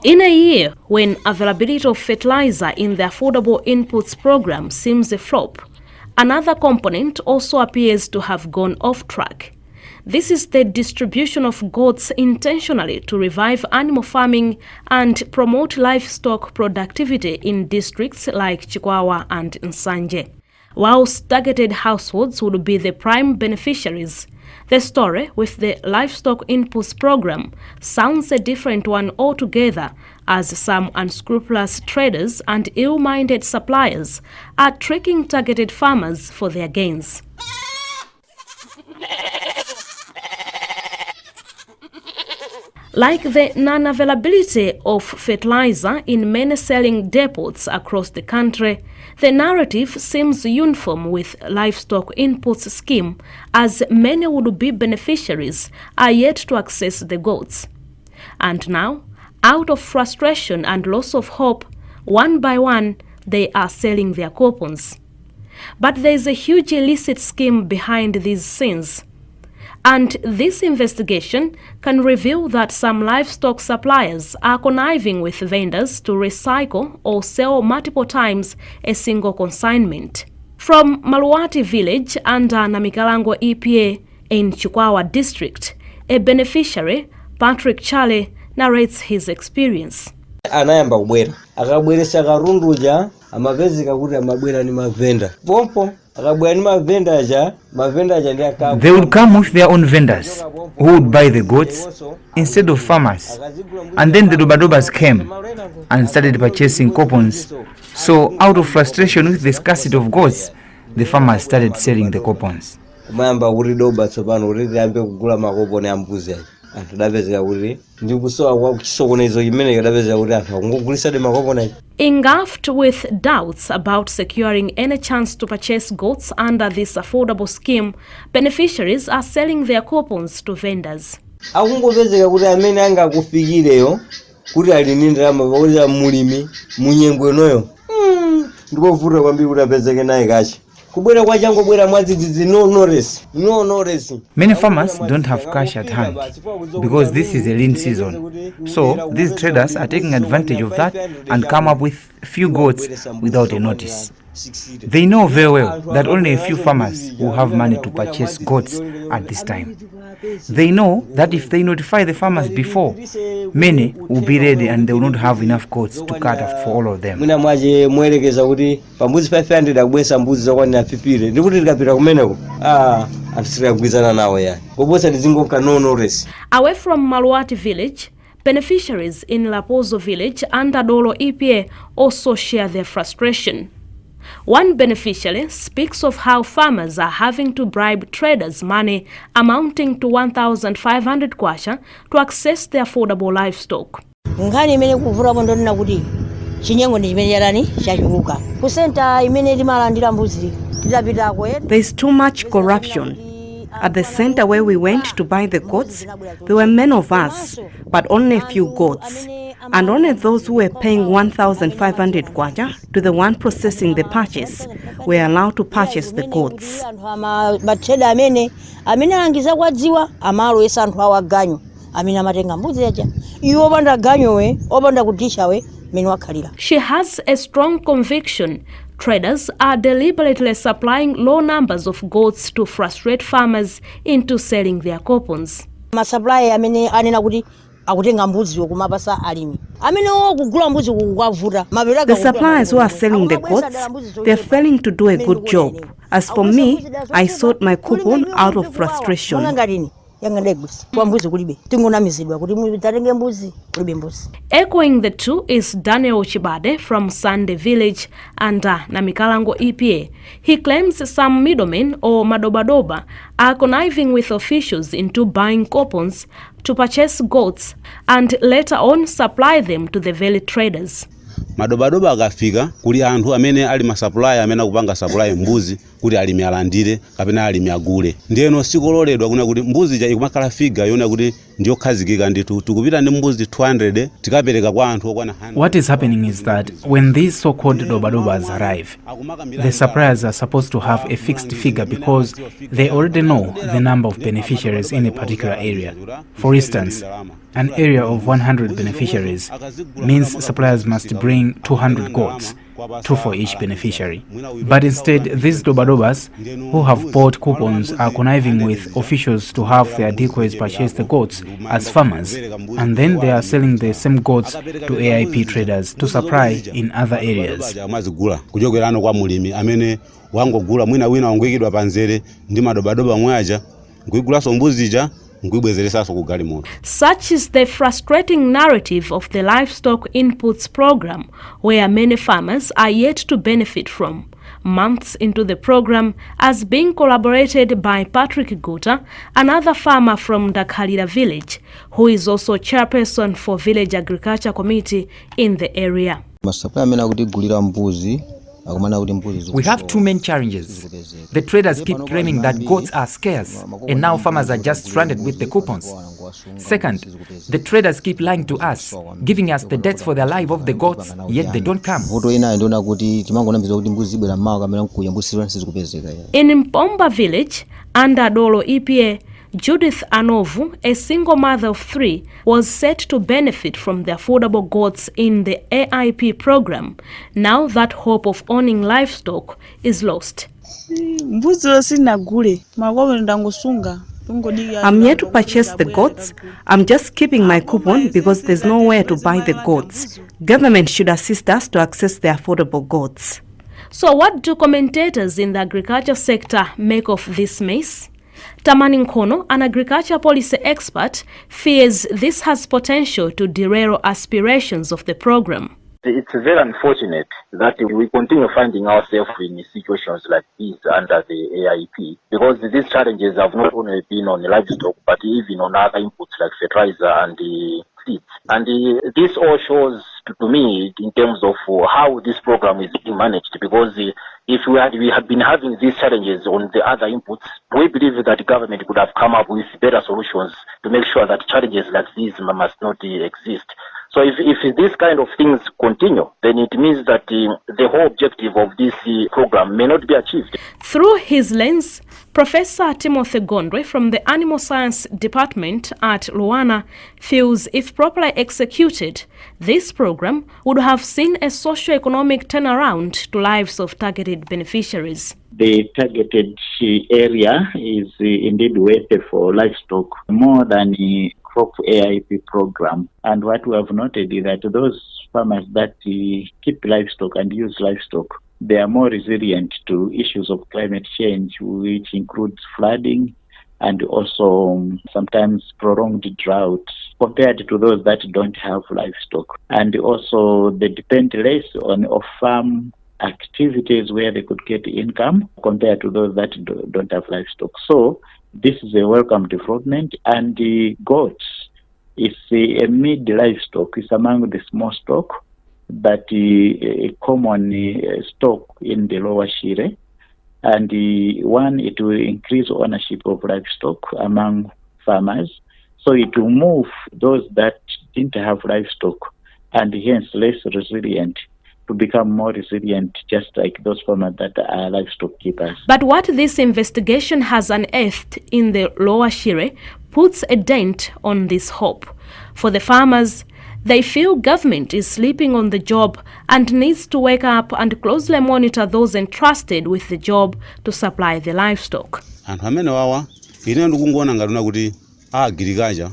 In a year when availability of fertilizer in the Affordable Inputs program seems a flop, another component also appears to have gone off track. This is the distribution of goats intentionally to revive animal farming and promote livestock productivity in districts like Chikwawa and Nsanje. Whilst targeted households would be the prime beneficiaries, the story with the Livestock Inputs program sounds a different one altogether, as some unscrupulous traders and ill-minded suppliers are tricking targeted farmers for their gains. Like the non-availability of fertilizer in many selling depots across the country, the narrative seems uniform with Livestock Inputs scheme, as many would-be beneficiaries are yet to access the goats. And now, out of frustration and loss of hope, one by one, they are selling their coupons. But there is a huge illicit scheme behind these scenes. And this investigation can reveal that some livestock suppliers are conniving with vendors to recycle or sell multiple times a single consignment. From Malawi village under Namikalango EPA in Chikwawa district, a beneficiary, Patrick Chale, narrates his experience. Anayamba kubwera akabweresa karunduja amapezeka kuti amabwera ni mavenda pompo akabwera ni mavenda aja they would come with their own vendors who would buy the goats instead of farmers, and then the dobadobas came and started purchasing coupons. So out of frustration with the scarcity of goats, the farmers started selling the coupons. mayamba kuti doba tsopano kuti ambe kugula makoponi ambuzi aja anthu adapezeka kuti ndikusowa kwa chisokonezo imene adapezeka kuti anthu akungogulitsadi makoponi aja. Engulfed with doubts about securing any chance to purchase goats under this affordable scheme, beneficiaries are selling their coupons to vendors. Akungopezeka kuti amene angakufikireyo kuti ali ndi ndalama pakuti mulimi munyengo inoyo ndikovuta kwambiri kuti apezeke naye kachi. Many farmers don't have cash at hand because this is a lean season. So these traders are taking advantage of that and come up with few goats without a notice. They know very well that only a few farmers will have money to purchase goats at this time. They know that if they notify the farmers before, many will be ready and they will not have enough goats to cut off for all of them. Away from Malawi village, beneficiaries in Lapozo village under Dolo EPA also share their frustration. One beneficiary speaks of how farmers are having to bribe traders money amounting to 1,500 kwacha to access their affordable livestock. There's too much corruption. At the center where we went to buy the goats, there were many of us, but only a few goats. And only those who were paying 1,500 kwacha to the one processing the purchase were allowed to purchase the goats. She has a strong conviction. Traders are deliberately supplying low numbers of goats to frustrate farmers into selling their coupons. The suppliers who are selling the goats, they're failing to do a good job. As for me, I sold my coupon out of frustration. Echoing the two is Daniel Chibade from Sande village under Namikalango EPA. He claims some middlemen or madobadoba are conniving with officials into buying coupons to purchase goats and later on supply them to the valley traders. madobadoba akafika kuli anthu amene ali masupplier amene akupanga supply mbuzi kuti alimi alandire kapena alimi agule. Ndiyeno sikololedwa kuna kuti mbuzi ja ikumakhala figa yona kuti ndiyo khazikika nditu tikupita ndi mbuzi 200 tikapereka kwa anthu okwana 100. What is happening is that when these so-called dobadobas arrive, the suppliers are supposed to have a fixed figure because they already know the number of beneficiaries in a particular area. For instance, an area of 100 beneficiaries means suppliers must bring 200 goats, 2 for each beneficiary. But instead, these dobadobas who have bought coupons are conniving with officials to have their decoys purchase the goats as farmers, and then they are selling the same goats to AIP traders to supply in other areas. Kujogerano kwa mulimi amene wangogula mwina wina wangwikidwa panzere ndi madobadoba mwaja ngwigulaso mbuzija. Such is the frustrating narrative of the livestock inputs program, where many farmers are yet to benefit from. Months into the program, as being collaborated by Patrick Guta, another farmer from Dakhalira village, who is also chairperson for Village Agriculture Committee in the area. We have two main challenges. The traders keep claiming that goats are scarce, and now farmers are just stranded with the coupons. Second, the traders keep lying to us, giving us the dates for the life of the goats, yet they don't come. In Mpomba village, under Dolo EPA, Judith Anovu, a single mother of 3, was set to benefit from the affordable goats in the AIP program. Now that hope of owning livestock is lost. I'm here to purchase the goats. I'm just keeping my coupon because there's nowhere to buy the goats. Government should assist us to access the affordable goats. So what do commentators in the agriculture sector make of this mess? Tamani Nkono, an agriculture policy expert, fears this has potential to derail aspirations of the program. It's very unfortunate that we continue finding ourselves in situations like this under the AIP, because these challenges have not only been on the livestock but even on other inputs like fertilizer and the seeds. And this all shows to me in terms of how this program is being managed, because if we had been having these challenges on the other inputs, we believe that the government could have come up with better solutions to make sure that challenges like these must not exist. So if these kind of things continue, then it means that the whole objective of this program may not be achieved. Through his lens, Professor Timothy Gondwe from the Animal Science Department at Luana feels if properly executed, this program would have seen a socio-economic turnaround to lives of targeted beneficiaries. The targeted area is indeed worth for livestock more than the crop AIP program. And what we have noted is that those farmers that keep livestock and use livestock, they are more resilient to issues of climate change, which includes flooding and also sometimes prolonged drought, compared to those that don't have livestock. And also they depend less on off-farm activities where they could get income compared to those that don't have livestock. So this is a welcome development, and the goats is a mid livestock. It's among the small stock, but a common stock in the lower Shire. And one, it will increase ownership of livestock among farmers. So it will move those that didn't have livestock and hence less resilient to become more resilient, just like those farmers that are livestock keepers. But what this investigation has unearthed in the lower Shire puts a dent on this hope. For the farmers, they feel government is sleeping on the job and needs to wake up and closely monitor those entrusted with the job to supply the livestock. Anthu amene wawa ine ndikuona ngati kuti agirikaja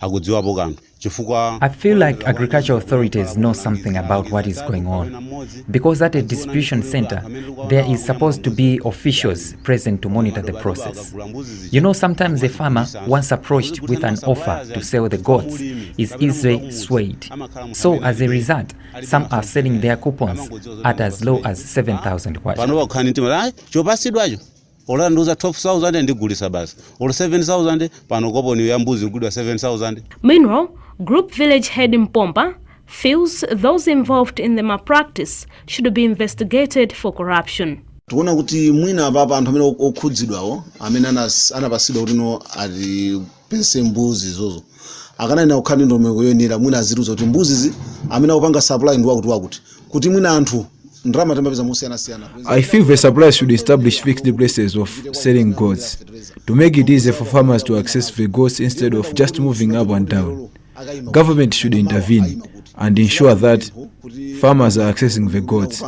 akudziwapo kanthu. I feel like agricultural authorities know something about what is going on, because at a distribution center, there is supposed to be officials present to monitor the process. You know, sometimes a farmer, once approached with an offer to sell the goats, is easily swayed. So as a result, some are selling their coupons at as low as 7,000 kwacha. Ola nduza 12,000 ndigulisa basi. Ola 7,000 pano kopo ni ya mbuzi kugulwa 7,000. Meanwhile, Group Village Head Mpomba feels those involved in the malpractice should be investigated for corruption. Tuona kuti mwina papa anthu amene okhudzidwawo amene anapasidwa kuti no alipese mbuzi zozo akanena kukhani ndondomeko yoyenera mwina aziruza kuti mbuzizi amene akupanga supply ndi wakuti kuti mwina anthu ndrama tambapeza musiyana. I feel the suppliers should establish fixed places of selling goats to make it easier for farmers to access the goats instead of just moving up and down. Government should intervene and ensure that farmers are accessing the goats.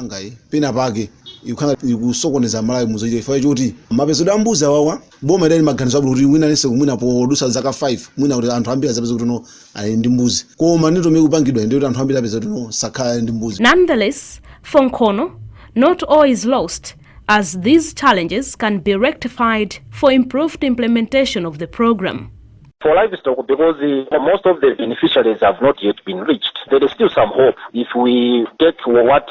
Pena pake ikusokoneza Malawi muzochita ifa choti mapezo ambuzi awawa boma idali maganizo abulu kuti mwina nese kumwina podusa zaka 5 mwina kuti anthu ambiri azapeza kuti no ali ndi mbuzi koma ndito mikupangidwa ndi kuti anthu ambiri apeza kuti no sakhala ndi mbuzi. Nonetheless, for Nkono, not all is lost, as these challenges can be rectified for improved implementation of the program. For livestock, because most of the beneficiaries have not yet been reached, there is still some hope. If we take what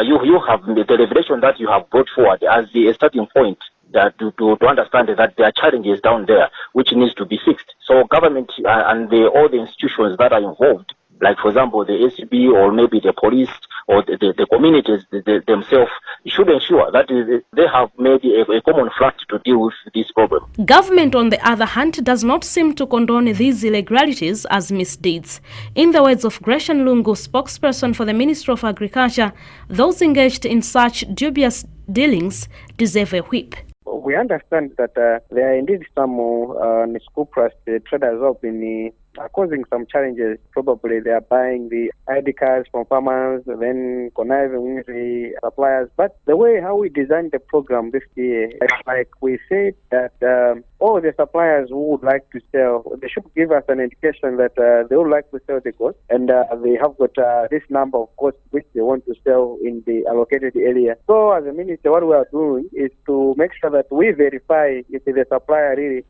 you have, the revelation that you have brought forward as a starting point, that to understand that there are challenges down there which needs to be fixed. So government and all the institutions that are involved, like for example the ACB or maybe the police or the communities themselves, should ensure that they have made a common front to deal with this problem. Government, on the other hand, does not seem to condone these irregularities as misdeeds. In the words of Gresham Lungu, spokesperson for the Ministry of Agriculture, those engaged in such dubious dealings deserve a whip. We understand that there are indeed some unscrupulous traders who have been causing some challenges. Probably they are buying the ID cards from farmers, then conniving with the suppliers. But the way how we designed the program this year, like we said that all the suppliers who would like to sell, they should give us an indication that they would like to sell the goods, and they have got this number of goods which they want to sell in the allocated area. So as a minister, what we are doing is to make sure that we verify if the supplier really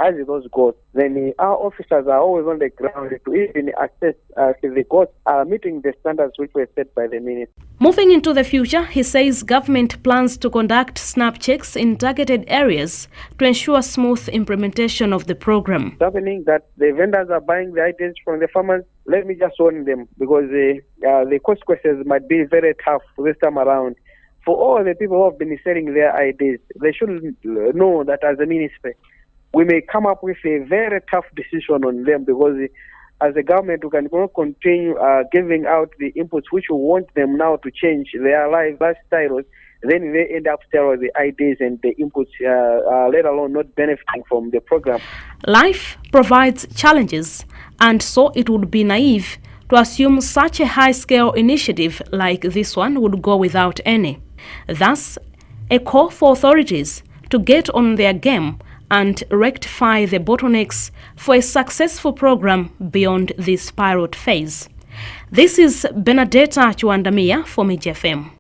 has those goods. Then our officers are always on the ground to even assess if the goods are meeting the standards which were set by the minister. Moving into the future, he says government plans to conduct snap checks in targeted areas to ensure smooth implementation of the program. It's happening that the vendors are buying the items from the farmers. Let me just warn them, because the consequences might be very tough this time around. For all the people who have been selling their IDs, they should know that as a ministry, we may come up with a very tough decision on them, because as a government, we can continue giving out the inputs which we want them now to change their lifestyles. Then they end up selling the IDs and the inputs, let alone not benefiting from the program. Life provides challenges, and so it would be naive to assume such a high-scale initiative like this one would go without any. Thus, a call for authorities to get on their game and rectify the bottlenecks for a successful program beyond this pilot phase. This is Bernadette Chiwanda Mia for MIJ FM.